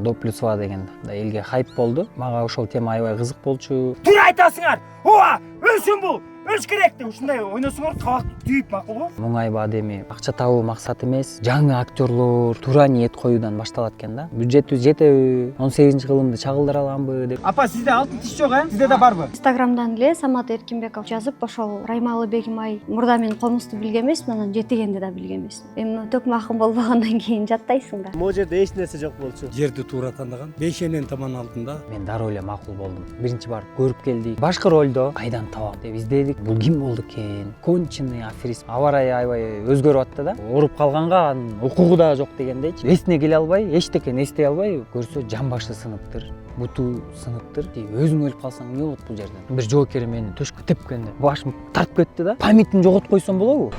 Доплюсова деген элге хайп болду. Мага ошол тема аябай кызык болчу. Туура айтасыңар. Ооба, өлсөм бул. Өлүш керек деп ушундай ойносоңор кабакты түйүп макулбу? Муңайбы адеми акча табуу максат эмес, жаңы актерлор туура ниет коюудан башталат экен да. Бюджетибиз жетеби, 18-кылымды чагылдыра аламбы деп. Апа, сизде алтын тиш жок, Сизде да барбы? Инстаграмдан эле Самат Эркинбеков жазып, ошол Раймалы Бегим ай мурда мен комусту билген эмесмин, анан жетигенди да билген эмесмин. Эми төкмө акын болбогондон кийин жаттайсың да. Могу жерде эч нерсе жок болчу. Жерди туура тандаган. Бейшенен таман алдында. Мен дароо эле макул болдум. Биринчи барып көрүп келдик. Башкы ролдо кайдан табам деп издедик. Бул ким болду экен? Конченый аферист. Аба ырайы аябай өзгөрүп атты да. Оруп калганга анын укугу да жок дегендейчи. Эсине келе албай, эчтекени эстей албай, көрсө жан башы сыныптыр. Буту сыныптыр. Өзүң өлүп калсаң эмне болот бул жерде? Бир жоокер мени төшкө тепкенде башым тартып кетти да. Памятин жоготуп койсом болобу?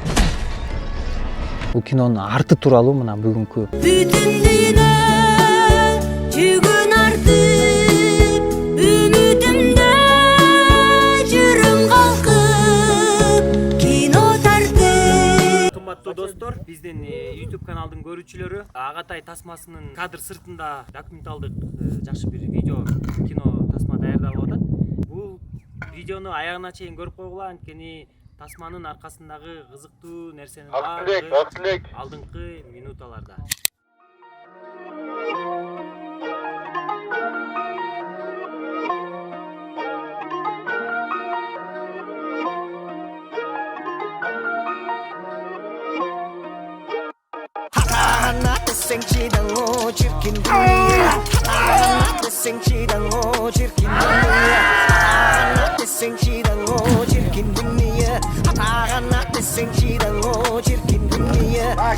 Бул кинонун арты тууралуу мына бүгүнкү Бүтүн дүйнө жүгүн артып, үмүтүмдө жүрүм калкып, кино тартып. Кымбаттуу достор, биздин YouTube каналдын көрүүчүлөрү Агатай тасмасынын кадр сыртында документалдык жакшы бир видео, кино тасма даярдалып атат. Бул видеону аягына чейин көрүп койгула, анткени тасманын аркасындагы кызыктуу нерсенин баары алдыңкы минуталарда.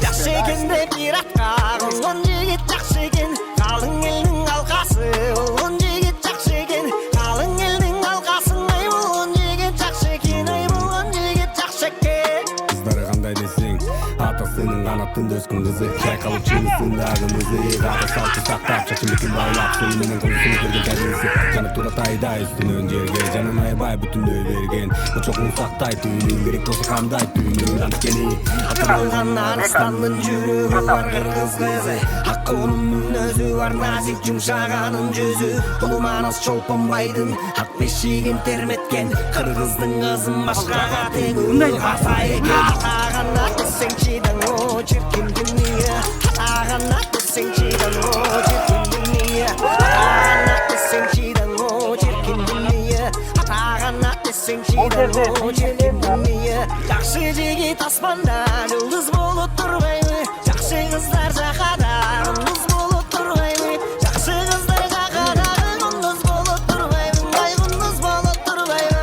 Жакшы экен деп биратка конгон жигит жакшы экен, калың элдин алкасы болгон жигит жакшы экен, калың элдин алкасын ай болгон жигит жакшы экен, ай болгон жигит жакшы экен. Кыздары кандай десең, атасынын канатында өскөн кызы, чайкалып чыгысындагы мызы, аты салты сактап, чачын бүтүн байлап, сени менен конусун көргөн кадиси, жанып тура тайда үстүнөн жерге, жанын айбай бүтүндөй берген, очогун сактай түйүнүң керек болсо кандай түйүнүң, анткени Атыралган Арыстандын жүрөгү бар кыргыз кызы, акылынын мүнөзү бар назик жумшаганын жүзү, бул манас чолпон байдын ак бешигин терметкен, кыргыздын кызын башкага тегүү аса экен. Атаган десеңчи даңо чиркин дүния, атаган десеңчи даңо чиркин дүния, атаган десеңчи даңо чиркин дүния, атаган десеңчи даңо чиркин дүния. Жакшы жигит асманда жылдыз болуп турбайбы, жакшы кыздар жакада кундуз болуп турбайбы, жакшы кыздар жакада кундуз болуп турбайбы, ай кундуз болуп турбайбы.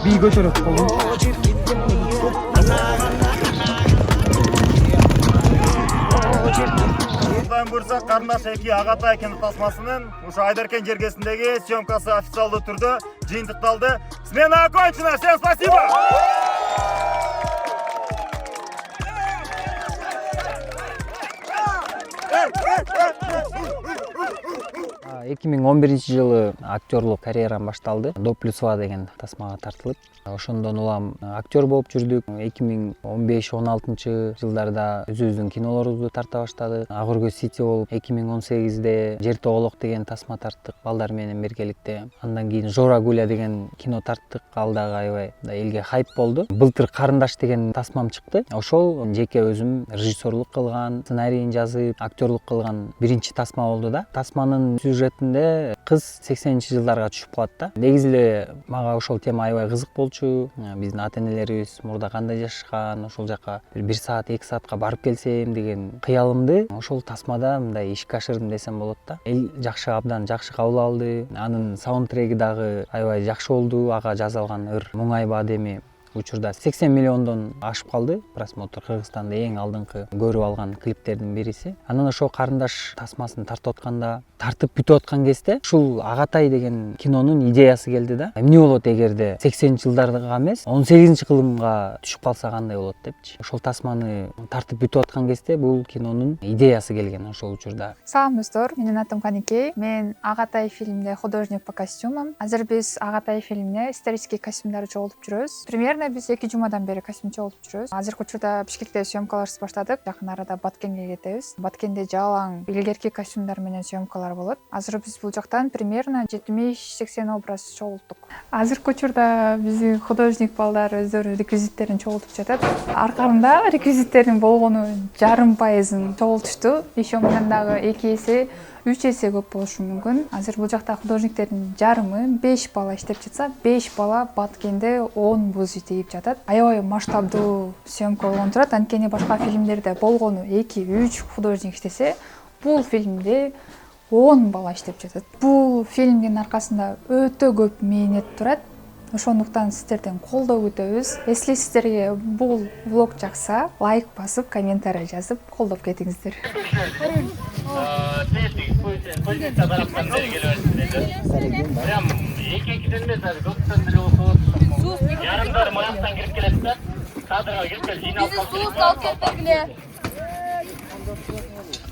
Би көтөрөт болду. Кыргыздан көрсөк, карындаш эки Агатай кино тасмасынын ушу Айдаркен жергесиндеги съемкасы официалдуу түрдө жыйынтыкталды. Смена окончена. Всем спасибо. 2011-жылы актерлук карьерам башталды. Доплюсова деген тасмага тартылып, ошондон улам актер болуп жүрдүк. 2015-16 жылдарда өзүбүздүн кинолорубузду тарта баштадык. Ак өргөз Сити болуп, 2018-де Жер тоголок деген тасма тарттык балдар менен биргеликте. Андан кийин Жора Гуля деген кино тарттык. Ал дагы аябай элге хайп болду. Былтыр Карындаш деген тасмам чыкты. Ошол жеке өзүм режиссерлук кылган, сценарийин жазып, актерлук кылган биринчи тасма болду да. Тасманын сюжетинде кыз 80-жылдарга түшүп калат да. Негизи эле мага ошол тема аябай кызык болчу. Биздин ата-энелерибиз мурда кандай жашашкан, ошол жака бир саат, 2 саатка барып келсем деген кыялымды ошол тасмада мындай ишке ашырдым десем болот да. Эл абдан жакшы кабыл алды. Анын саундтреги дагы аябай жакшы болду. Ага жазылган ыр Муңайбы адеми учурда 80 миллиондон ашып калды. Просмотр Кыргызстанда эң алдыңкы көрүп алган клиптердин бириси. Анан ошо Карындаш тасмасын тартып атканда, тартып бүтүп аткан кезде ушул Агатай деген кинонун идеясы келди да. Эмне болот эгерде 80-жылдарга эмес, 18-кылымга түшүп калса кандай болот депчи. Ошол тасманы тартып бүтүп аткан кезде бул кинонун идеясы келген ошол учурда. Салам достор, менин атым Каникей. Мен Агатай фильминде художник по костюмам. Азыр биз Агатай фильмине исторический костюмдарды чогултуп жүрөбүз. Примерно биз 2 жумадан бери костюм чогултуп жүрөбүз. Азыркы учурда Бишкекте съемкаларыбызды баштадык. Жакын арада Баткенге кетебиз. Баткенде жалаң илгерки костюмдар менен съемкалар болот. Азыр биз бул жактан примерно 70-80 образ чогулттук. Азыркы учурда биздин художник балдар өздөрү реквизиттерин чогултуп жатат. Аркарында реквизиттердин болгону 0,5% чогултушту. Ишөө менен дагы 2 эсе 3 эсе көп болушу мүмкүн. Азыр бул жакта художниктердин жарымы 5 бала иштеп жатса, 5 бала Баткенде 10 буз тийип жатат. Аябай масштабдуу съемка болгон турат. Анткени башка фильмдерде болгону 2-3 художник иштесе, бул фильмде 10 бала иштеп жатат. Бул фильмдин аркасында өтө көп мээнет турат. Ошондуктан сиздерден колдоо күтөбүз. Если сиздерге бул влог жакса, лайк басып, комментарий жазып, колдоп кетиңиздер. Yarımdarım ayaktan girip gelirse kadroya girip gel. Yine Bizi soğuk alып кетпегиле.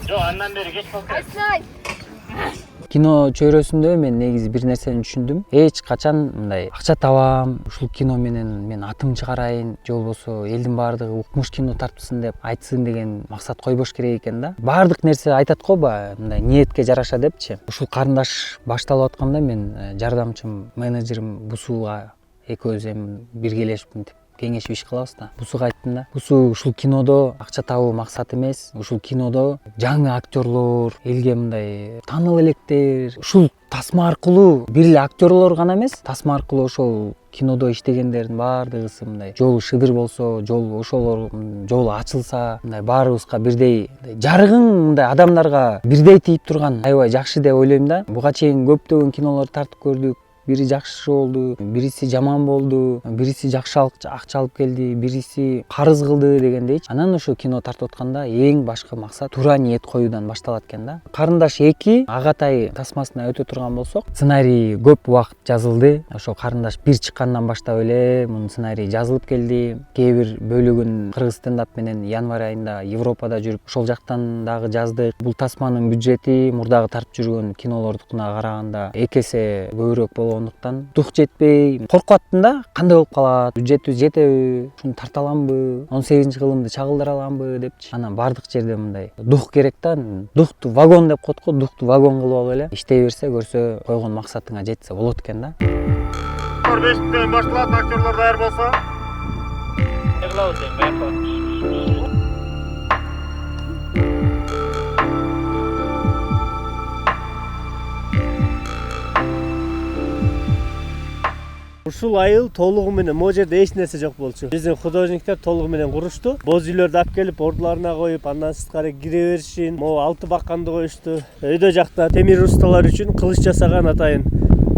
Yok andan beri geç bakıyor. Кино чөйрөсүндө мен негизи бир нерсени түшүндүм. Эч качан мындай акча табам, ушул кино менен мен атым чыгарайын, же болбосо элдин баардыгы укмуш кино тартпсын деп айтсын деген максат койбош керек экен да. Баардык нерсе айтат го баягы мындай ниетке жараша депчи. Ушул карындаш башталып атканда мен жардамчым, менеджерим Бусууга экөөбүз эми биргелешип кеңешип иш кылабыз да. Бусууга айттым да. Бусуу ушул кинодо акча табуу максат эмес. Ушул кинодо жаңы актерлор, элге мындай тааныл электер, ушул тасма аркылуу бир эле актерлор гана эмес, тасма аркылуу ошол кинодо иштегендердин баардыгысы мындай жолу шыдыр болсо, жолу ошолор жолу ачылса, мындай баарыбызга бирдей жарыгың мындай адамдарга бирдей тийип турган аябай жакшы деп ойлойм да. Буга чейин көптөгөн кинолорду тартып көрдүк. Бири жакшы болду, бириси жаман болду, бириси жакшы акча алып келди, бириси карыз кылды дегендейчи. Анан ошо кино тартып атканда эң башкы максат туура ниет коюудан башталат экен да. Карындаш 2 Агатай тасмасына өтө турган болсок, сценарий көп убакыт жазылды. Ошо Карындаш 1 чыккандан баштап эле мунун сценарий жазылып келди. Кээ бир бөлүгүн кыргыз стендап менен январь айында Европада жүрүп, ошол жактан дагы жаздык. Бул тасманын бюджети мурдагы тартып жүргөн кинолордукуна караганда 2 эсе көбүрөөк болгон. Дух жетпей коркуп аттым да, кандай болуп калат, бюджетибиз жетеби, ушуну тарта аламбы, 18-кылымды чагылдыра аламбы депчи. Анан бардык жерде мындай дух керек да, духту вагон деп коет го, духту вагон кылып алып эле иштей берсе, көрсө койгон максатыңа жетсе болот экен да. 5-тен башталат, актерлор даяр болсо. Ушул айыл толугу менен могу жерде эч нерсе жок болчу. Биздин художниктер толугу менен курушту. Боз үйлөрдү алып келип ордуларына коюп, андан сырткары кире беришин, могу 6 бакканды коюшту. Өйдө жакта темир усталар үчүн кылыч жасаган атайын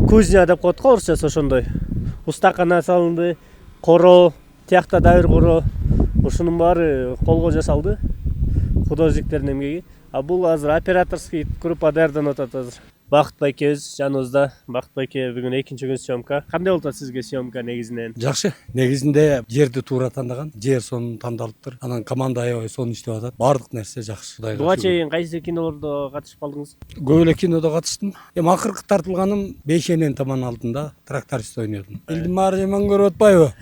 кузня деп коет го орусчасы ошондой. Устакана салынды, коро, тиякта да бир коро. Ушунун баары колго жасалды. Художниктердин эмгеги. А бул азыр операторский группа даярданып атат азыр. Бакыт байкебиз жаныбызда. Бакыт байке бүгүн экинчи күн съемка. Кандай болуп атат сизге съемка негизинен? Жакшы. Негизинде жерди туура тандаган, жер сонун тандалыптыр. Анан команда аябай сонун иштеп атат. Баардык нерсе жакшы. Буга чейин кайсы кинолордо катышып калдыңыз? Көп эле кинодо катыштым. Эми акыркы тартылганым Бейшенен таман алдында тракторист ойнодум. Элдин баары жаман көрүп атпайбы?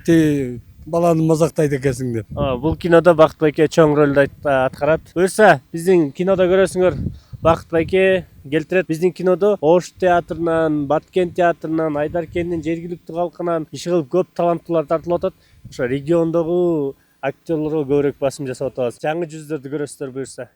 Ти баланы мазактайт экенсиң деп. Бул кинодо Бакыт байке чоң ролду аткарат. Буюрса, биздин кинодо көрөсүңөр. Бакыт байке келтирет. Биздин кинодо Ош театрынан, Баткен театрынан, Айдаркендин жергиликтүү калкынан иш кылып көп таланттуулар тартылып атат. Ошо региондогу актерлорго көбүрөөк басым жасап атабыз. Жаңы жүздөрдү көрөсүздөр буюрса.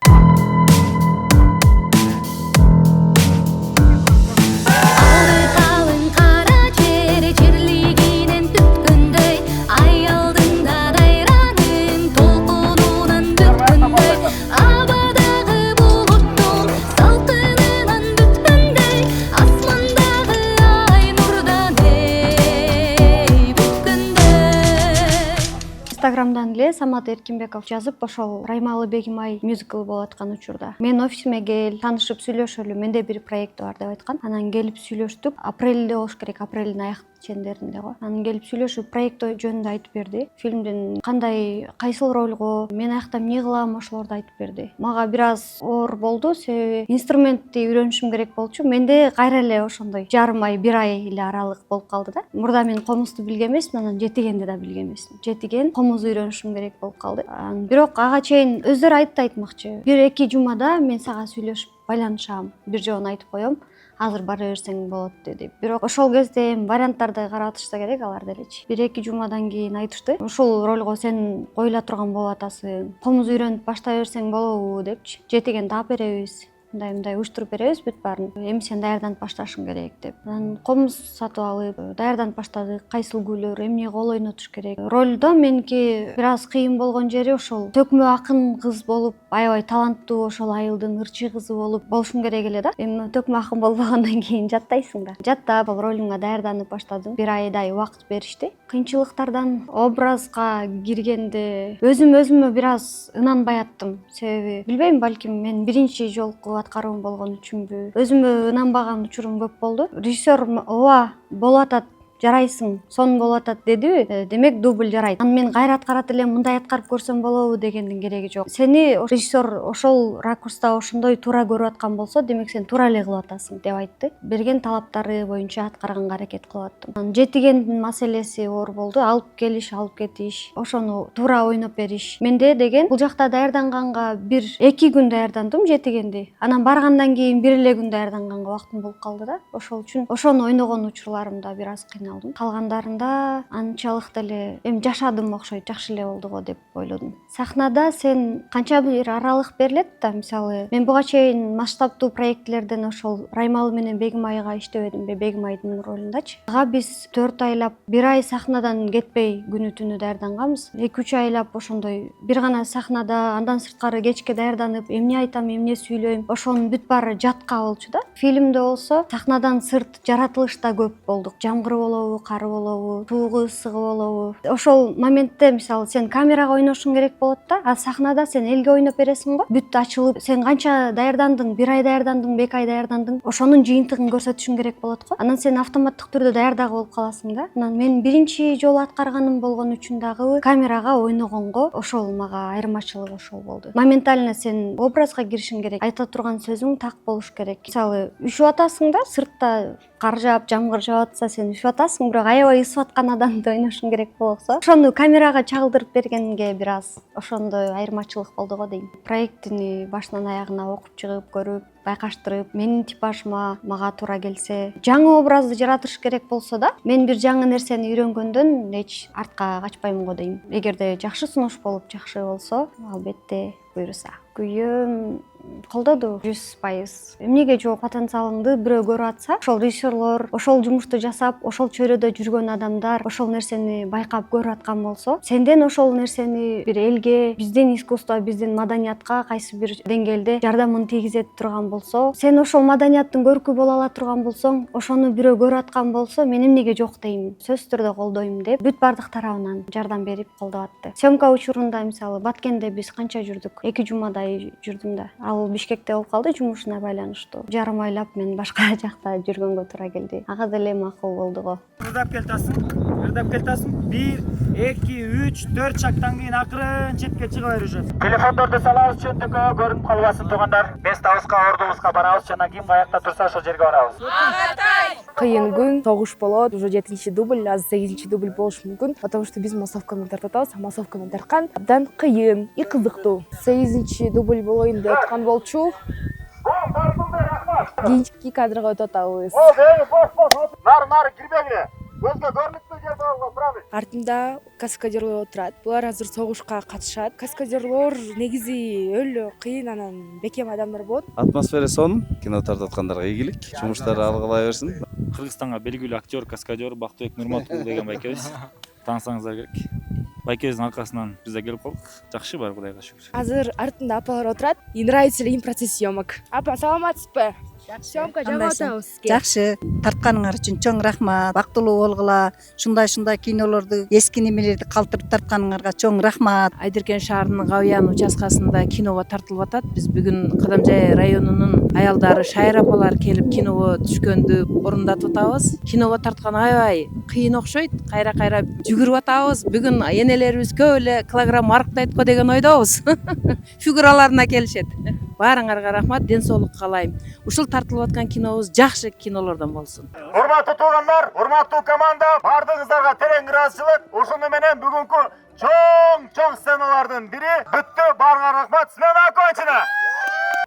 Инстаграмдан эле Самат Эркинбеков жазып, ошол Раймалы Бегимай мюзикл болуп аткан учурда мен офисиме кел, таанышып сүйлөшөлү, менде бир проект бар деп айткан. Анан келип сүйлөштүк. Апрелде болуш керек, апрелдин аяк чендеринде го. Анан келип сүйлөшүп проект жөнүндө айтып берди. Фильмдин кандай кайсыл ролго мен аякта эмне кылам ошолорду айтып берди. Мага бир аз оор болду, себеби инструментти үйрөнүшүм керек болчу. Менде кайра эле ошондой жарым ай, бир ай эле аралык болуп калды да. Мурда мен комузду билген эмесмин, анан жетигенди да билген эмесмин. Жетиген комуз үйрөнүшүм керек болуп калды. Бирок ага чейин өздөрү айтмакчы. 1-2 жумада мен сага сүйлөшүп байланышам, бир жолун айтып коем. Азыр бара берсең болот деди. Бирок ошол кезде эми варианттарды карап атышса керек алар делечи. 1-2 жумадан кийин айтышты. Ушул ролго сен коюла турган болуп атасың. Комуз үйрөнүп баштай берсең болобу депчи. Жетигенди таап беребиз. Мындай уюштуруп беребиз бүт баарын. Эми сен даярданып башташың керек деп. Анан комуз сатып алып, даярданып баштадык. Кайсыл күйлөр, эмне кол ойнотуш керек. Ролдо меники бир аз кыйын болгон жери ошол төкмө акын кыз болуп, аябай таланттуу ошол айылдын ырчый кызы болуп болушум керек эле да. Эми төкмө акын болбогондон кийин жаттайсың да. Жаттап ролуңа даярданып баштадым. Бир айдай убакыт беришти. Кыйынчылыктардан образга киргенде өзүмө бир аз ынанбай аттым. Себеби билбейм, балким мен биринчи жолку аткаруум болгон үчүнбү, өзүмө ынанбаган учурум көп болду. Режиссер ооба болуп атат, жарайсың, сонун болуп атат дедиби, демек дубль жарайт. Анан мен кайра аткарат элем, мындай аткарып көрсөм болобу дегендин кереги жок. Сени режиссер ошол ракурста ошондой туура көрүп аткан болсо, демек сен туура эле кылып атасың деп айтты. Берген талаптары боюнча аткарганга аракет кылып аттым. Анан жетигендин маселеси оор болду. Алып келиш, алып кетиш, ошону туура ойноп бериш. Менде деген бул жакта даярданганга 1-2 күн даярдандым жетигенди. Анан баргандан кийин 1 эле күн даярданганга убактым болуп калды да. Ошол үчүн ошону ойногон учурларымда бир аз калгандарында анчалык деле эми жашадым окшойт, жакшы эле болду го деп ойлодум. Сахнада сен канча бир аралык берилет да, мисалы мен буга чейин масштабтуу проектлерден ошол Раймалы менен Бегимайга иштебедимби, Бегимайдын ролундачы. Ага биз 4 айлап, 1 ай сахнадан кетпей күнү түнү даярданганбыз. 2-3 айлап ошондой бир гана сахнада, андан сырткары кечке даярданып, эмне айтам, эмне сүйлөйм, ошонун бүт баары жатка болчу да. Фильмде болсо сахнадан сырт жаратылыш да көп болдук. Жамгыр болобу, кары болобу, суугу, ысыгы болобу. Ошол моментте мисалы сен камерага ойношуң керек болот да, а сахнада сен элге ойноп бересиң го. Бүт ачылып, сен канча даярдандың, 1 ай даярдандың, 2 ай даярдандың, ошонун жыйынтыгын көрсөтүшүң керек болот го. Анан сен автоматтык түрдө даярдагы болуп каласың да. Анан мен биринчи жолу аткарганым болгон үчүн дагы камерага ойногонго ошол мага айырмачылыгы ошол болду. Моментально сен образга киришиң керек, айта турган сөзүң так болуш керек. Мисалы үшүп атасың да, сыртта кар жаап, жамгыр жаап атса сен үшүп атасың, бирок аябай ысып аткан адамды ойношуң керек болсо, ошону камерага чагылдырып бергенге бир аз ошондой айырмачылык болду го дейм. Проектини башынан аягына окуп чыгып, көрүп, байкаштырып, менин типажыма мага туура келсе, жаңы образды жаратыш керек болсо да, мен бир жаңы нерсени үйрөнгөндөн эч артка качпайм го дейм. Эгерде жакшы сунуш болуп, жакшы болсо, албетте буйруса. Күйөөм колдоду 100%. Эмнеге жок, потенциалыңды бирөө көрүп атса, ошол режиссерлор ошол жумушту жасап, ошол чөйрөдө жүргөн адамдар ошол нерсени байкап көрүп аткан болсо, сенден ошол нерсени бир элге, биздин искусство, биздин маданиятка кайсы бир деңгээлде жардамын тийгизе турган болсо, сен ошол маданияттын көркү боло ала турган болсоң, ошону бирөө көрүп аткан болсо, мен эмнеге жок дейм, сөзсүз түрдө колдойм деп, бүт бардык тарабынан жардам берип колдоп атты. Съемка учурунда мисалы Баткенде биз канча жүрдүк? 2 жумадай жүрдүм да. Ал Бишкекте болуп калды, жумушуна байланыштуу. Жарым айлап мен башка жакта жүргөнгө туура келди. Ага деле макул болду го. Ырдап келтасың, 1, 2, 3, 4 шактан кийин акырын четке чыга бер уже. Телефондорду салабыз чөntүккө, көрүнүп калбасын туугандар. Мест абызга, ордубузга барабыз жана ким каякта турса ошол жерге барабыз. Агатай! Кыйын күн, согуш болот, уже 7-чи дубль, азыр 8-чи дубль болушу мүмкүн, потому что биз массовка менен тартып атабыз, массовка менен тарткан абдан кыйын и кызыктуу. 8-чи дубль болоюн деп аткан болчу. Кийинки кадрга өтүп атабыз. Нары кирбегиле. Көзгө көрүнүктүү жерде болгон сурабыз. Артында каскадерлор отурат. Булар азыр согушка катышат. Каскадерлор негизи өлө кыйын, анан бекем адамдар болот. Атмосфера сонун, кино тартып аткандарга ийгилик, жумуштары алгылай берсин. Кыргызстанга белгилүү актер, каскадер Бактыбек Нурматулов деген байкебиз. Таанысаңыздар керек. Байкебиздин аркасынан биз да келип калдык. Жакшы бар, Кудайга шүгүр. Азыр артында апалар отурат. И нравится ли им процесс съемок? Апа, саламатсызбы? Съемка жаман атабыз. Жакшы, тартканыңар үчүн чоң рахмат. Бактылуу болгула. Шундай кинолорду, эски немелерди калтырып тартканыңарга чоң рахмат. Айдеркен шаарынын Гавиян участкасында киного тартылып атат. Биз бүгүн Кадамжай районунун аялдары Шайыр апалар келип киного түшкөндү орундатып атабыз. Киного тарткан аябай кыйын окшойт. Кайра жүгүрүп атабыз. Бүгүн энелерибиз көп эле килограмм арыктайт го деген ойдобуз. Фигураларына келишет. Баарыңарга рахмат, ден соолук каалайм. Ушул тартылып аткан кинобуз жакшы кинолордон болсун. Урматтуу туугандар, урматтуу команда, баардыгыңыздарга терең ыраазычылык. Ушуну менен бүгүнкү чоң сценалардын бири бүттү. Баарыңарга рахмат. Смена окончена.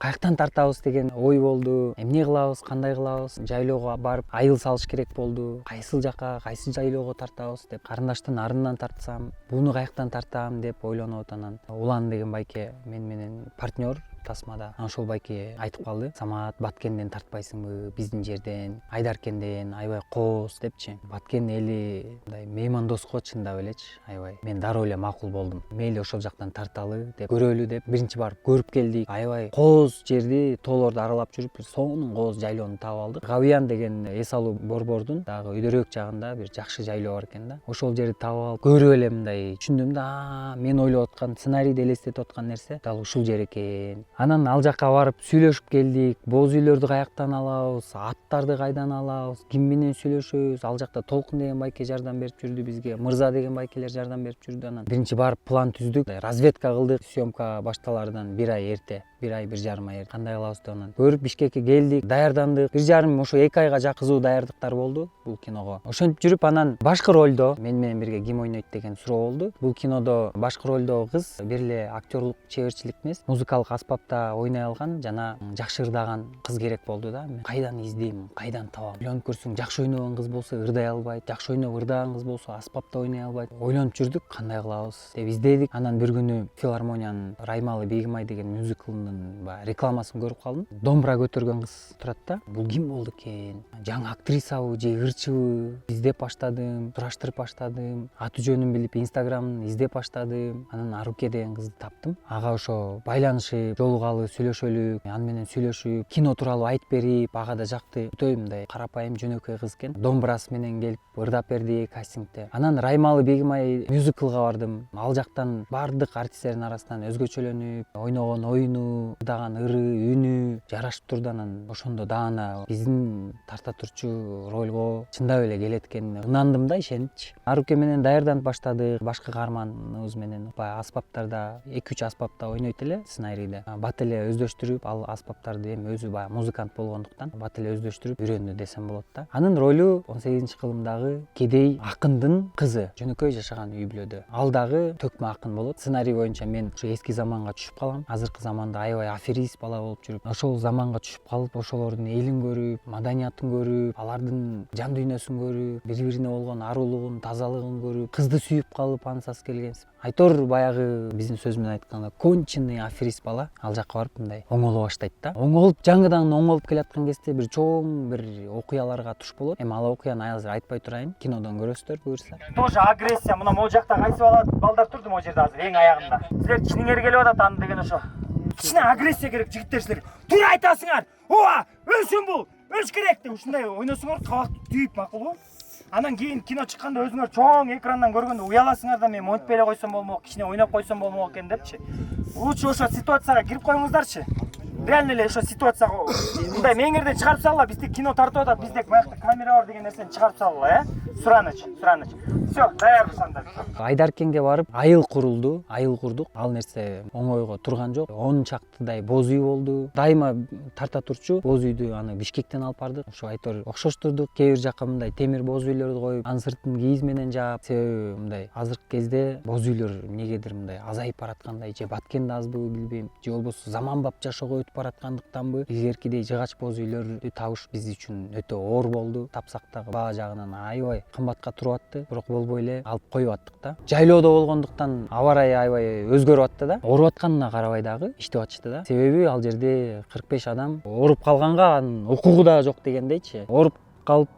Каяктан тартабыз деген ой болду. Эмне кылабыз, кандай кылабыз? Жайлоого барып айыл салыш керек болду. Кайсыл жака, кайсы жайлоого тартабыз деп карындаштын арынан тартсам, буну каяктан тартам деп ойлонуп атанан. Улан деген байке менен партнер тасмада. Ошол байке айтып калды. Самат, Баткенден тартпайсыңбы? Биздин жерден, Айдаркенден, аябай кооз депчи. Баткен эли мындай меймандоско чындап элечи, аябай. Мен дароо эле макул болдум. Мейли ошол жактан тарталы деп, көрөлү деп биринчи барып көрүп келдик. Аябай кооз жерди, тоолорду аралап жүрүп, сонун кооз жайлоону таап алдык. Гавиян деген эс алуу борбордун дагы өйдөрөөк жагында бир жакшы жайлоо бар экен да. Ошол жерди таап алып, көрүп эле мындай түшүндүм да, мен ойлоп аткан, сценарийди элестетип аткан нерсе дал ушул жер экен. Анан ал жакка барып сүйлөшүп келдик. Боз үйлөрдү каяктан алабыз, аттарды кайдан алабыз, ким менен сүйлөшөбүз? Ал жакта Толкун деген байке жардам берип жүрдү бизге. Мырза деген байкелер жардам берип жүрдү. Анан биринчи барып план түздүк, разведка кылдык. Съемка башталардан 1 ай эрте, 1 ай 1,5 ай эрте. Кандай кылабыз деп анан көрүп Бишкекке келдик, даярдандык. 1,5 ошо 2 айга жакызуу даярдыктар болду бул киного. Ошентип жүрүп анан башкы ролдо мен менен бирге ким ойнойт деген суроо болду. Бул кинодо башкы ролдо кыз бир эле актерлук чеберчилик эмес, музыкалык аспапта ойной алган жана жакшы ырдаган кыз керек болду да. Мен кайдан издейм, кайдан табам? Ойлонуп көрсөң, жакшы ойногон кыз болсо ырдай албайт, жакшы ойноп ырдаган кыз болсо аспапта ойной албайт. Ойлонуп жүрдүк, кандай кылабыз деп издедик. Анан бир күнү филармониянын Раймалы Бегимай деген мюзиклынын рекламасын көрүп калдым. Домбура көтөргөн кыз турат да. Бул ким болду экен? Жаңы актрисабы же ырчыбы? Издеп баштадым, сураштырып баштадым. Аты жөнүн билип, Инстаграмын издеп баштадым. Анан Аруке деген кызды таптым. Ага ошо байланышып, жолугалы, сүйлөшөлүк, аны менен сүйлөшүп, кино тууралуу айтып берип, ага да жакты. Өтө мындай карапайым, жөнөкөй кыз экен. Домбурасы менен келип ырдап берди кастингде. Анан Раймалы Бегимай мюзиклга бардым. Ал жактан бардык артисттердин арасынан өзгөчөлөнүп, ойногон оюну, ырдаган ыры, үнү жарашып турду. Анан ошондо даана биздин тарта турчу ролго чындап эле келет экенине ынандым да, ишеничи. Аруке менен даярданып баштадык. Башкы каарманыбыз менен баягы аспаптарда 2-3 аспапта ойнойт эле сценарийде. Бат эле өздөштүрүп, ал аспаптарды эми өзү баягы музыкант болгондуктан бат эле өздөштүрүп үйрөндү десем болот да. Анын ролу 18-кылымдагы кедей акындын кызы, жөнөкөй жашаган үй бүлөдө. Ал дагы төкмө акын болот. Сценарий боюнча мен ушу эски заманга түшүп калам. Азыркы заманда аябай аферист бала болуп жүрүп, ошол заманга түшүп калып, ошолордун элин көрүп, маданиятын көрүп, алардын жан дүйнөсүн көрүп, бири-бирине болгон арулугун, тазалыгын көрүп, кызды сүйүп калып ансас келгенсип. Айтор баягы биздин сөз менен айтканда конченый аферист бала ал жакка барып мындай оңоло баштайт да. Оңолуп, жаңыдан оңолуп келаткан кезде бир чоң бир окуяларга туш болот. Эми ал окуяны азыр айтпай турайын, кинодон көрөсүздөр буюрса. Тоже агрессия. Мына могу жакта кайсы балдар турду могу жерде азыр эң аягында. Силер ичиңер келип атат аны деген ошо. Кичине агрессия керек жигиттер силерге. Туура айтасыңар. Ооба, өлсүн бул. Өлүш керек деп ушундай ойносоңор кабакты түйүп макулбу? Анан кийин кино чыкканда өзүңөр чоң экрандан көргөндө уяласыңар да, мен монтпой эле койсом болмок, кичине ойноп койсом болмок экен депчи. Лучше ошо ситуацияга кирип коюңуздарчы. Реально эле ошо ситуацияга мындай меңерден чыгарып салла, бизде кино тартып атат, бизде баягы камера бар деген нерсени чыгарып салла, Сураныч. Всё, даярбыз анда. Айдаркенге барып айыл курулду, айыл курдук. Ал нерсе оңойго турган жок. 10 чактыдай боз үй болду. Дайыма тарта турчу боз үйдү аны Бишкектен алып бардык. Ошо айтор окшоштурдук. Кээ бир жакка мындай темир боз үйлөрдү коюп, анын сыртын кийиз менен жаап. Себеби мындай азыркы кезде боз үйлөр эмнегедир мындай азайып бараткандай, же Баткенде азбы билбейм, же болбосо заманбап жашоого өтүп бараткандыктанбы, илгеркидей жыгач боз үйлөрдү табыш биз үчүн өтө оор болду. Тапсак дагы баа жагынан аябай кымбатка туруп атты, бирок болбой эле алып коюп аттык да. Жайлоодо болгондуктан аба ырайы аябай өзгөрүп атты да. Ооруп атканына карабай дагы иштеп атышты да. Себеби ал жерде 45 адам ооруп калганга анын укугу да жок дегендейчи. Ооруп калып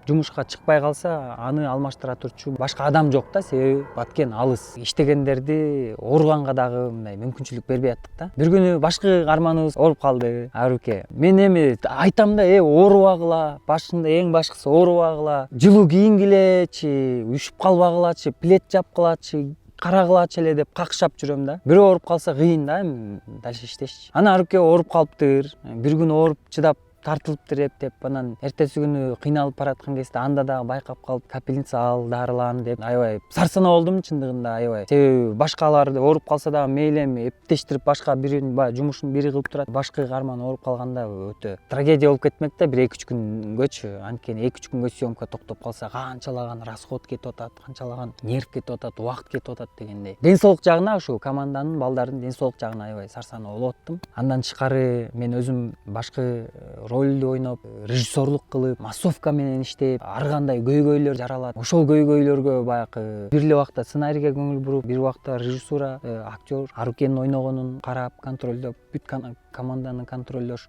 жумушка чыкпай калса, аны алмаштыра турчу башка адам жок да, себеби Баткен алыс. Иштегендерди ооруганга дагы мындай мүмкүнчүлүк бербей аттык да. Бир күнү башкы каарманыбыз ооруп калды, Аруке. Мен эми айтам да, оорубагыла, башында эң башкысы оорубагыла, жылуу кийингилечи, үшүп калбагылачы, плед жапкылачы, карагылачы эле деп какшап жүрөм да. Бирөө ооруп калса кыйын да, эми дальше иштешчи. Анан Аруке ооруп калыптыр. Бир күн ооруп чыдап тартылыптыр эптеп, анан эртеси күнү кыйналып бараткан кезде анда дагы байкап калып, капельница ал, дарылан деп аябай сарсанаа болдум чындыгында аябай. Себеби башкалар ооруп калса дагы мейли эми эптештирип башка бирин баягы жумушун бири кылып турат. Башкы каарман ооруп калганда өтө трагедия болуп кетмек да, бир 2-3 күнгөчү. Анткени 2-3 күнгө съемка токтоп калса канчалаган расход кетип атат, канчалаган нерв кетип атат, убакыт кетип атат дегендей. Ден соолук жагына ушу команданын, балдардын ден соолук жагына аябай сарсанаа болуп аттым. Андан тышкары мен өзүм башкы ролду ойноп, режиссерлук кылып, массовка менен иштеп, ар кандай көйгөйлөр жаралат. Ошол көйгөйлөргө баягы бир эле убакта сценарийге көңүл буруп, бир убакта режиссура, актер Арукенин ойногонун карап, контролдоп, бүт команданы контролдош,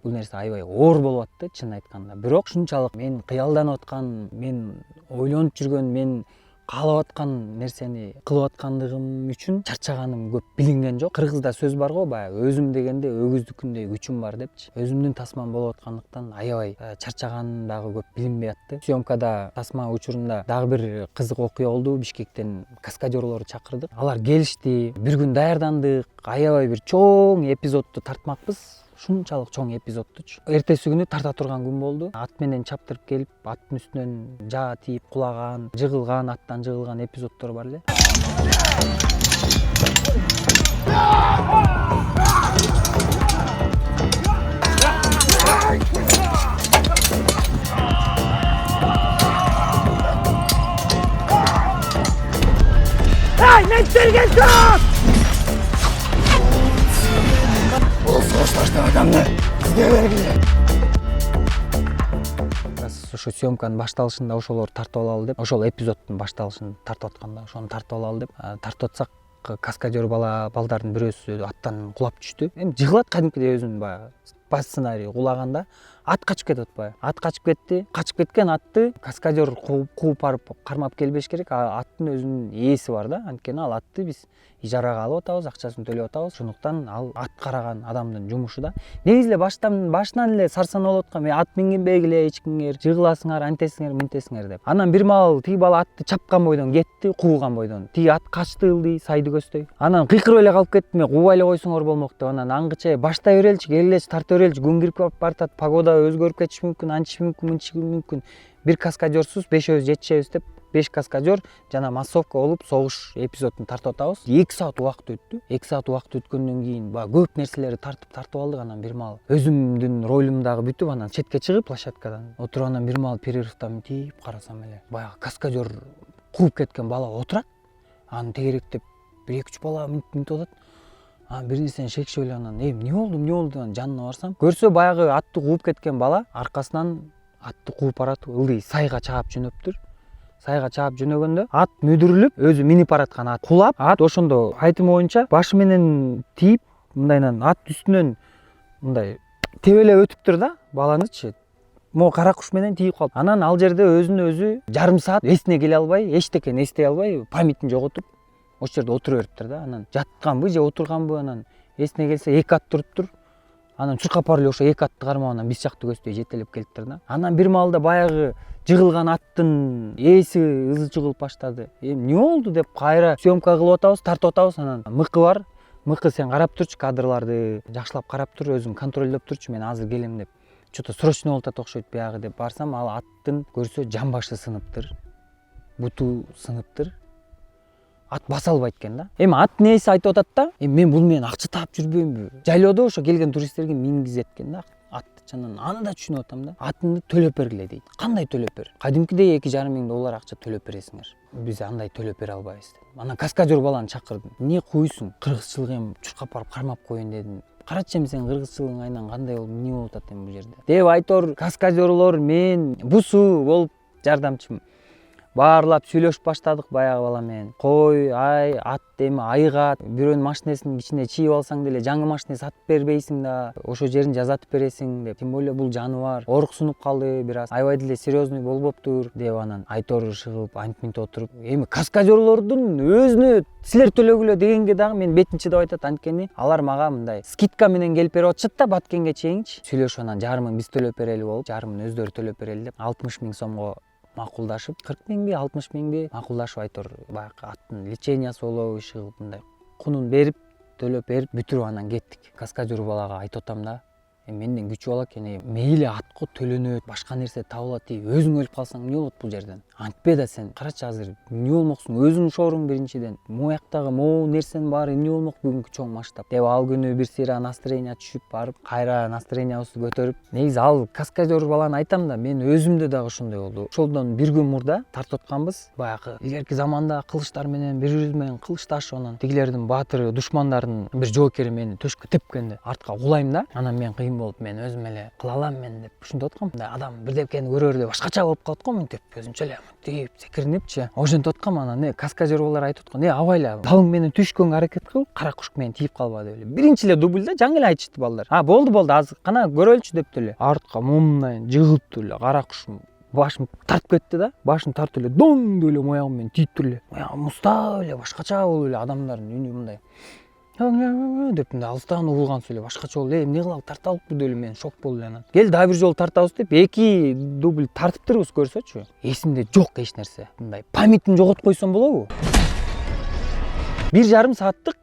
бул нерсе аябай оор болуп атты, чын айтканда. Бирок ушунчалык мен кыялданып аткан, мен ойлонуп жүргөн, мен каалап аткан нерсени кылып аткандыгым үчүн чарчаганым көп билинген жок. Кыргызда сөз бар го, баягы өзүм дегенде өгүздүкүндөй күчүм бар депчи. Өзүмдүн тасмам болуп аткандыктан аябай чарчаганым дагы көп билинбей атты. Съемкада тасма учурунда дагы бир кызык окуя болду. Бишкектен каскадерлорду чакырдык. Алар келишти. Бир күн даярдандык. Аябай бир чоң эпизодду тартмакпыз. Ушунчалык чоң эпизоддучу. Эртеси күнү тарта турган күн болду. Ат менен чаптырып келип, аттын үстүнөн жаа тийип кулаган, жыгылган, аттан жыгылган эпизоддор бар эле. Ай, мен тергенсің! Ол соғышташты адамны бізге бергіле. Ошо съемканын башталышында ошолорду тартып алалы деп, ошол эпизоддун башталышын тартып атканда ошону тартып алалы деп, тартып атсак каскадер балдардын бирөөсү аттан кулап түштү. Эми жыгылат кадимкидей өзүн баягы по сценарию кулаганда ат качып кетип атпайбы? Ат качып кетти. Качып кеткен атты каскадер кууп барып кармап келбеш керек. Аттын өзүнүн ээси бар да. Анткени ал атты биз ижарага алып атабыз, акчасын төлөп атабыз. Ошондуктан ал ат караган адамдын жумушу да. Негизи эле башынан эле сарсанаа болуп аткан. Мен ат мингенбегиле эчкиңер, жыгыласыңар, антесиңер, мынтесиңер деп. Анан бир маал тиги бала атты чапкан бойдон кетти, кууган бойдон. Тиги ат качты ылдый, сайды көздөй. Анан кыйкырып эле калып кеттим. Мен куубай эле койсоңор болмок деп. Анан аңгыча баштай береличи, келелечи, тарта береличи, күн кирип баратат, погода өзгөрүп кетиши мүмкүн, антиши мүмкүн, мынтиши мүмкүн. Бир каскадерсуз 5 жетишебиз деп 5 каскадер жана массовка болуп согуш эпизодун тартып атабыз. 2 саат убакыт өттү. 2 саат убакыт өткөндөн кийин көп нерселерди тартып алдык. Анан бир маал өзүмдүн ролум дагы бүтүп, анан четке чыгып площадкадан отуруп, анан бир маал перерывда мынтип карасам эле баягы каскадер кууп кеткен бала отурат. Аны тегеректеп 1-2 бала мынтип атат. Бир нерсени шекшип эле анан эмне болду деп жанына барсам, көрсө баягы атты кууп кеткен бала аркасынан атты кууп барат, ылдый сайга чаап жөнөптүр. Сайга чаап жөнөгөндө ат мүдүрүлүп, өзү минип бараткан ат кулап, ат ошондо айтымы боюнча башы менен тийип, мындайынан ат үстүнөн мындай тебелеп өтүптүр да, баланычы. Могу кара куш менен тийип калып. Анан ал жерде өзүн өзү жарым саат эсине келе албай, эчтекени эстей албай, памятин жоготуп, ошол жерде отура бериптир да. Анан жатканбы же отурганбы, анан эсине келсе 2 ат туруптур. Анан чуркап барып эле ошо 2 атты кармап анан биз жакты көздөй жетелеп келиптир да. Анан бир маалда баягы жыгылган аттын ээси ызы жыгылып баштады. Эмне болду деп кайра съемка кылып атабыз, тартып атабыз. Анан мыкы бар. Мыкы сен карап турчу, кадрларды жакшылап карап тур, өзүң контролдоп турчу, мен азыр келем деп. Что-то срочно болуп атат окшойт баягы деп барсам, ал аттын көрсө жамбашы сыныптыр. Буту сыныптыр. Ат баса албайт экен да. Эми аттын ээси айтып атат да, мен бул менен акча таап жүрбөймүнбү? Жайлоодо ошо келген туристтерге мингизет экен да. Атчанан аны да түшүнүп атам да. Атыңды төлөп бергиле дейт. Кандай төлөп бер? Кадимкидей $2,500 акча төлөп бересиңер. Биз андай төлөп бере албайбыз деп. Анан каскадер баланы чакырдым. Эмне куйсуң? Кыргызчылык эми чуркап барып кармап коеюн дедим. Карачы эми сен кыргызчылыгың айынан кандай болуп, эмне болуп атат эми бул жерде? Деп айтор каскадерлор мен бусу болуп жардамчым. Баарлап сүйлөшүп баштадык баягы бала менен. Кой, ай, ат эми айыгат, бирөөнүн машинесинин ичине чийип алсаң деле жаңы машине сатып бербейсиң да, ошо жерин жазатып бересиң деп. Тем более бул жаныбар ооруксунуп калды бир аз. Аябай деле серьезный болбоптур деп анан айтор шыгып, антминт отуруп, эми каскадерлордун өзүнө силер төлөгүлө дегенге дагы мен бетин чыдап айтат, анткени алар мага мындай скидка менен келип берип атышат да Баткенге чейинчи. Сүйлөшүп анан жарымын биз төлөп берели болуп, жарымын өздөрү төлөп берели деп 60 000 сомго макулдашып 40 миңби 60 миңби макулдашып айтор баягы аттын лечениясы болобу иши кылып мындай кунун берип төлөп берип бүтүрүп анан кеттик. Каскадер балага айтып атам да, менден күчү бала экен, мейли атко төлөнөт, башка нерсе табылат дейт, өзүң өлүп калсаң эмне болот бул жерден? Антпе да сен, карачы азыр эмне болмоксуң, өзүң шоруң биринчиден, мояктагы могу нерсенин баары эмне болмок бүгүнкү чоң масштаб деп ал күнү бир сыйра настроение түшүп барып, кайра настроениябызды көтөрүп, негизи ал каскадер баланы айтам да, мен өзүмдө дагы ошондой болду. Ошолдон бир күн мурда тартып атканбыз, баягы илгерки заманда кылычтар менен бири-бирибиз менен кылычташып, анан тигилердин баатыры, душмандардын бир жоокери мени төшкө тепкенде артка кулайм да, анан мен кыйын болуп мен өзүм эле кыла алам мен деп ушинтип аткам. Адам бирдепкени көрөрдө башкача болуп калат го, мынтип өзүнчө эле мынтип секиринипчи. Ошентип аткам, анан каскадер балар айтып аткан, абайла, далың менен түшкөнгө аракет кыл, кара кушк менен тийип калба деп эле. Биринчи эле дублда жаңы эле айтышты балдар. Болду, азыр кана көрөлүчү дептир эле. Артка момундай жыгылып эле кара куш башым тартып кетти да, башын тартып эле доң деп эле моягым менен тийип эле. Моягым мустап эле башкача болуп эле, адамдардын үнү мындай деп мындай алыстан угулгансыз эле башкача болду. Эмне кылалы, тарта алыппы деп эле мен шок болдум эле. Анан кел дагы бир жолу тартабыз деп 2 дубль тартыптырбыз, көрсөчү. Эсимде жок эч нерсе. Мындай памятин жоготуп койсом болобу? 1,5 сааттык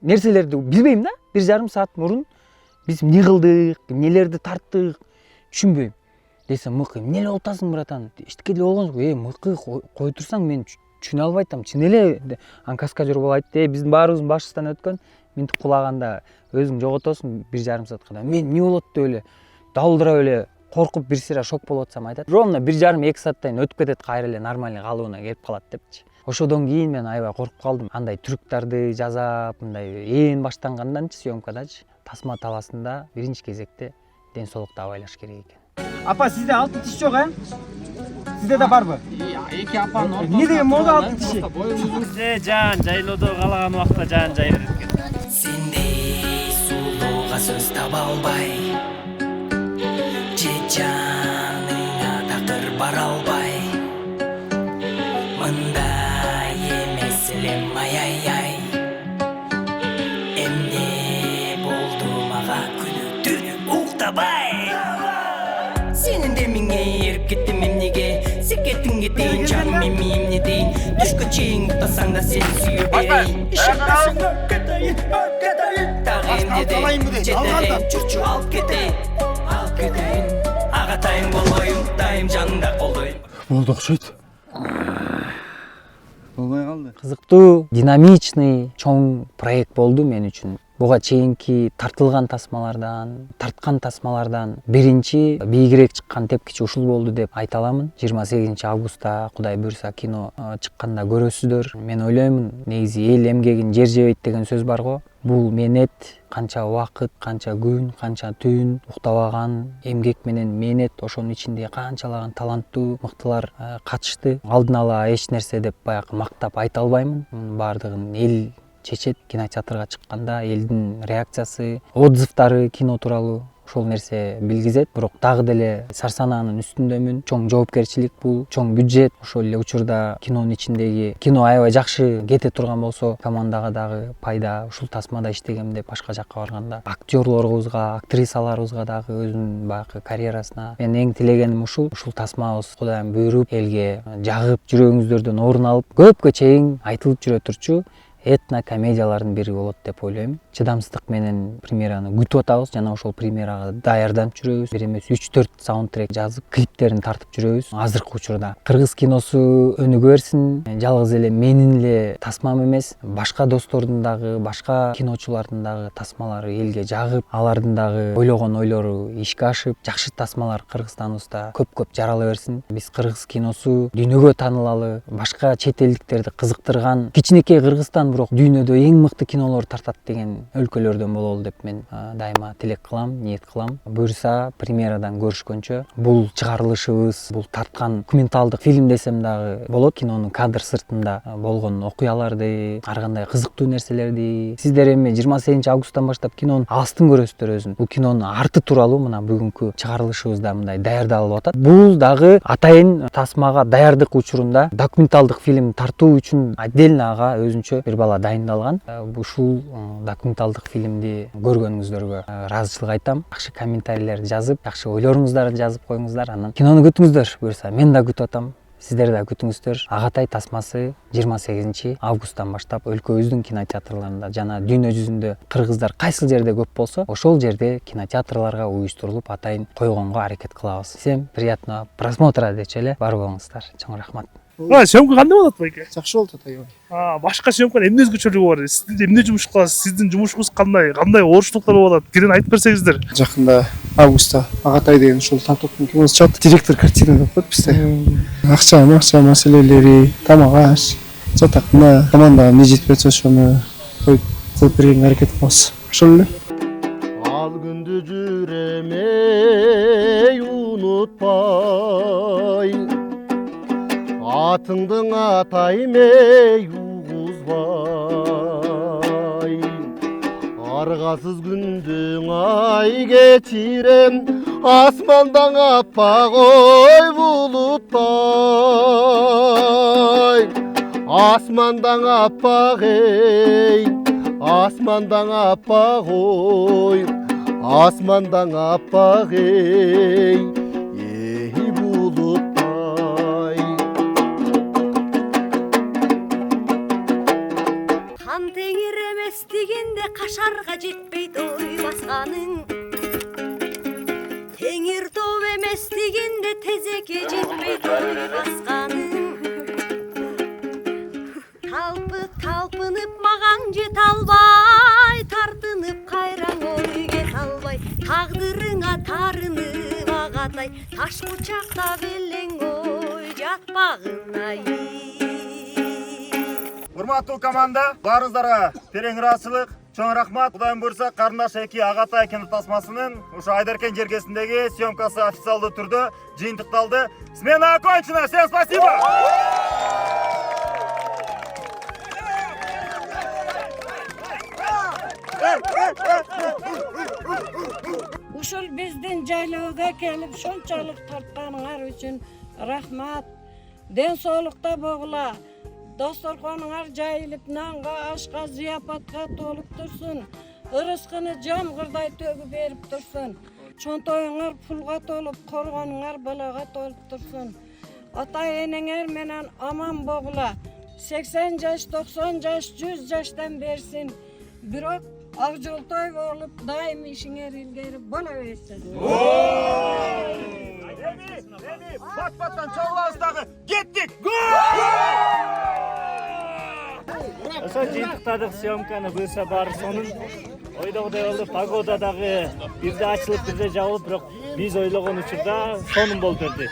нерселерди билбейм да. 1,5 саат мурун биз эмне кылдык, эмнелерди тарттык түшүнбөйм. Десем, мыкы, эмне эле болуп атасың братан? Эчтеке деле болгон жок. Мыкы кой турсаң мен түшүнө албай атам. Чын эле каскадер бала айтты, биздин баарыбыздын башыбыздан өткөн, минтип кулаганда өзүң жоготосуң 1,5 саатка. Мен эмне болот деп эле далдырап эле коркуп бир сыйра шок болуп атсам айтат. Ровно 1,5-2 сааттан өтүп кетет, кайра эле нормальный калыбына келип калат депчи. Ошодон кийин мен аябай коркуп калдым. Андай трюктарды жасап, мындай ээн баштанганданчы съемкадачы, тасма таласында биринчи кезекте ден соолукту абайлаш керек экен. Апа, сизде алтын тиш жок, Сизде да барбы? Эки апанын ортосунда. Эмне деген мода алтын тиши? Жан жайлоодо калаган убакта жан жай берет экен. Сендей сулууга сөз таба албай, же жаныңа такыр бара албай, мындай эмес элем ай, эмне болду мага күнү түнү уктабай. Сенин демиңе эрип кеттим эмнеге, секетиңге дейин жаным эмне дейин, түшкө чейин уктасаң да сени сүйө берейин. Ишенбесең кетейин, дагы эмне дейин, жетейин, чурчу алып кетейин, агатайым болоюн, дайым жаныңда колдойм. Болду окшойт. Болбой калды. Кызыктуу, динамичный, чоң проект болду мен үчүн. Буга чейинки тартылган тасмалардан биринчи бийигирээк чыккан тепкичи ушул болду деп айта аламын. 28 августта Кудай буйрса кино чыкканда көрөсүздөр. Мен ойлоймун, негизи эл эмгегин жер жебейт деген сөз бар го. Бул менет, канча убакыт, канча күн, канча түн уктабаган эмгек менен менет, ошонун ичинде канчалаган таланттуу мыктылар катышты. Алдын ала эч нерсе деп баягы мактап айта албаймын. Бардыгын эл чечет. Кинотеатрга чыкканда элдин реакциясы, отзывдары кино тууралуу ошол нерсе билгизет. Бирок дагы деле сарсанаанын үстүндөмүн. Чоң жоопкерчилик бул, чоң бюджет. Ошол эле учурда кинонун ичиндеги кино аябай жакшы кете турган болсо, командага дагы пайда, ушул тасмада иштегем деп башка жакка барганда актерлорубузга, актрисаларыбызга дагы өзүнүн баягы карьерасына мен эң тилегеним ушул тасмабыз Кудайым буйруп элге жагып, жүрөгүңүздөрдөн орун алып, көпкө чейин айтылып жүрө турчу этно комедиялардын бири болот деп ойлойм. Чыдамсыздык менен премьераны күтүп атабыз жана ошол премьерага даярданып жүрөбүз. Бир эмес 3-4 саундтрек жазып, клиптерин тартып жүрөбүз. Азыркы учурда кыргыз киносу өнүгө берсин. Жалгыз эле менин эле тасмам эмес, башка достордун дагы, башка киночулардын дагы тасмалары элге жагып, алардын дагы ойлогон ойлору ишке ашып, жакшы тасмалар Кыргызстаныбызда көп жарала берсин. Биз кыргыз киносу дүйнөгө таанылалы, башка чет элдиктерди кызыктырган, кичинекей Кыргызстан бирок дүйнөдө эң мыкты кинолор тартат деген өлкөлөрдөн бололу деп мен дайыма тилек кылам, ниет кылам. Буйрса премьерадан көрүшкөнчө, бул чыгарылышыбыз, бул тарткан документалдык фильм десем дагы болот. Кинонун кадр сыртында болгон окуяларды, ар кандай кызыктуу нерселерди сиздер эми 28 августтан баштап кинонун астын көрөсүздөр өзүн. Бул кинонун арты тууралуу мына бүгүнкү чыгарылышыбызда мындай даярдалып атат. Бул дагы атайын тасмага даярдык учурунда документалдык фильм тартуу үчүн отдельно ага өзүнчө бир бала дайындалган. Ушул документалдык фильмди көргөнүңүздөргө ыраазычылык айтам. Жакшы комментарийлерди жазып, жакшы ойлоруңуздарды жазып коюңуздар. Анан кинону күтүңүздөр. Буюрса мен да күтүп атам. Сиздер да күтүңүздөр. Агатай тасмасы 28 августтан баштап өлкөбүздүн кинотеатрларында жана дүйнө жүзүндө кыргыздар кайсыл жерде көп болсо, ошол жерде кинотеатрларга уюштурулуп атайын койгонго аракет кылабыз. Всем приятного просмотра дечи эле бар болуңуздар. Чоң рахмат. Съемка кандай болот байке? Жакшы болуп атат аябай. Башка съемкада эмне өзгөчөлүгү бар? Сиз эмне жумуш кыласыз? Сиздин жумушуңуз кандай ооручлуктар болот? Кирен айтып берсеңиздер. Жакында августта Агатай деген ушул тартыктын киносы чыгат. Директор картина деп коет бизде. Акча маселелери, тамак аш, жатакына, командага эмне жетпей атса ошону кылып бергенге аракет кылабыз. Ошол эле. Ал күндү жүремей унутпай, атыңдың атаймей угузбай, аргасыз күндөң ай кечирем, асмандан аппак ой булуттай, асмандан аппак ей, асмандан аппак ой, асмандан аппак ей булуттай. Хан теңир эмес дегенде кашарга жетпейт ой басканың, теңир топ эмес дегенде тезекке жетпейт ой басканың. Талпынып маған жет албай, тартынып кайраң ой кет албай, тагдырыңа тарынып Агатай, таш кучактап элең ой жатпагын ай. Урматтуу команда, баарыңыздарга терең ыраазычылык, чоң рахмат. Кудайым буйрса, карындаш эки Агатай кино тасмасынын ушу Айдаркен жергесиндеги съемкасы официалдуу түрдө жыйынтыкталды. Смена окончена. Всем спасибо. Ушул биздин жайлоого келип шунчалык тартканыңар үчүн рахмат. Ден соолукта болгула. Досторконуңар жайылып нанга, ашка, зыяпатка толуп турсун. Ырыскыны жамгырдай төгүп берип турсун. Чонтоюңар пулга толуп, коргонуңар балага толуп турсун. Ата энеңер менен аман болгула. 80 жаш, 90 жаш, 100 жаштан берсин. Бирок ак жолтой болуп, дайым ишиңер илгери бола берсин. Бат-баттан чабылабыз дагы. Кеттик. Ошо жыйынтыктадык съемканы буюрса баары сонун. Ойдогудай болду, погода дагы бирде ачылып, бирде жабылып, бирок биз ойлогон учурда сонун болуп берди.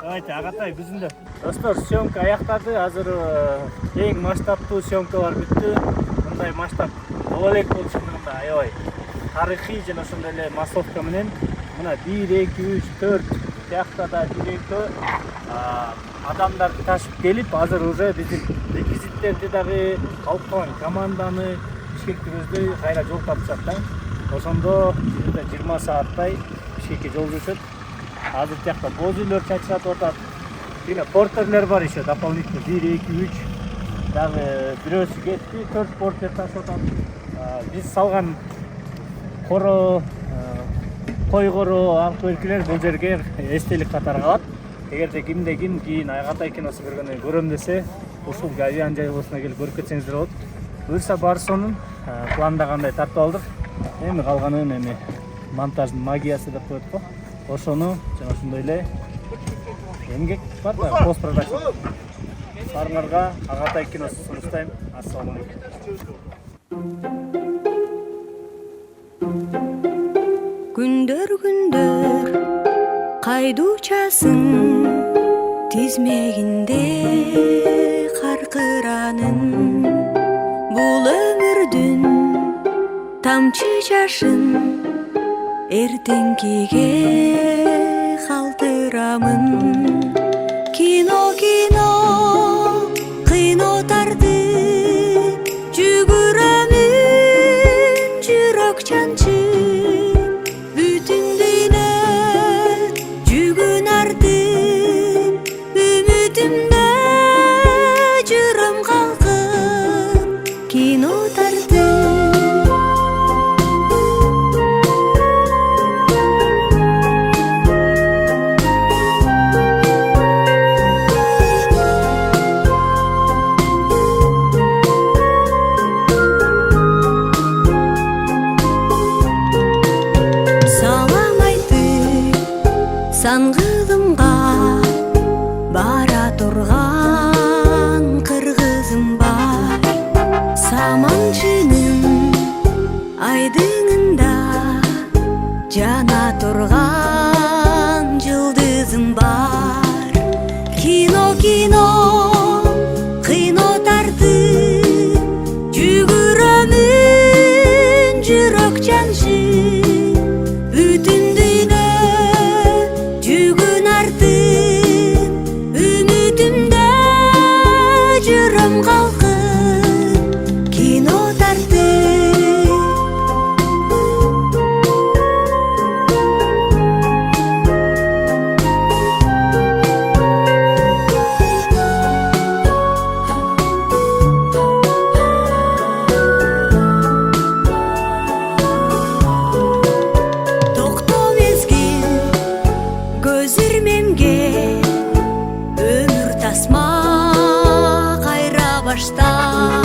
Давайте, Агатай, bizimde. Достор, съемка аяктады. Азыр эң масштабтуу съемкалар бүттү. Мындай масштаб боло элек болушундугунда аябай тарыхый жана ошондой эле массовка менен мына 1, 2, 3, 4 тиякта да жүрөктө адамдарды ташып келип, азыр уже биздин реквизиттерди дагы алып калган команданы Бишкекти көздөй кайра жол тапышат да. Ошондо 20 сааттай Бишкекке жол жүрүшөт. Азыр тиякта боз үйлөр чачыратып атат. Жана портерлер бар еще дополнительно 1, 2, 3 дагы бирөөсү кетти, 4 портер ташып атат. Биз салган коро, койгоро, ак-белгилер бул жерге эстелик катары калат. Эгерде кимде ким кийин Агатай киносун көргөндөн көрөм десе, ушул авиан жайлоосуна келип көрүп кетсеңиздер болот. Буюрса баары сонун, пландагандай тартып алдык. Эми калганын эми монтаждын магиясы деп коет го. Ошону жана ошондой эле эмгек бар да, пост продакшн. Баарыңарга Агатай киносун сунуштайм. Ассаламу алейкум. Күндөр кайдучасың тизмегинде каркыранын, бул өмүрдүн тамчы жашын эртеңкиге калтырамын. Кино кыйно тартып жүгүрөмүн, жүрөк чанчып бүтүн дүйнө жүгүн артып, үмүтүм тартып жүгүрөмүн жүрөк жаншып бүтүн дүйнө жүгүн артып үмүтүмдө жүрөм калкып кино тартып токтоо мезгил көз ирмемге өмүр тасма кайра баштап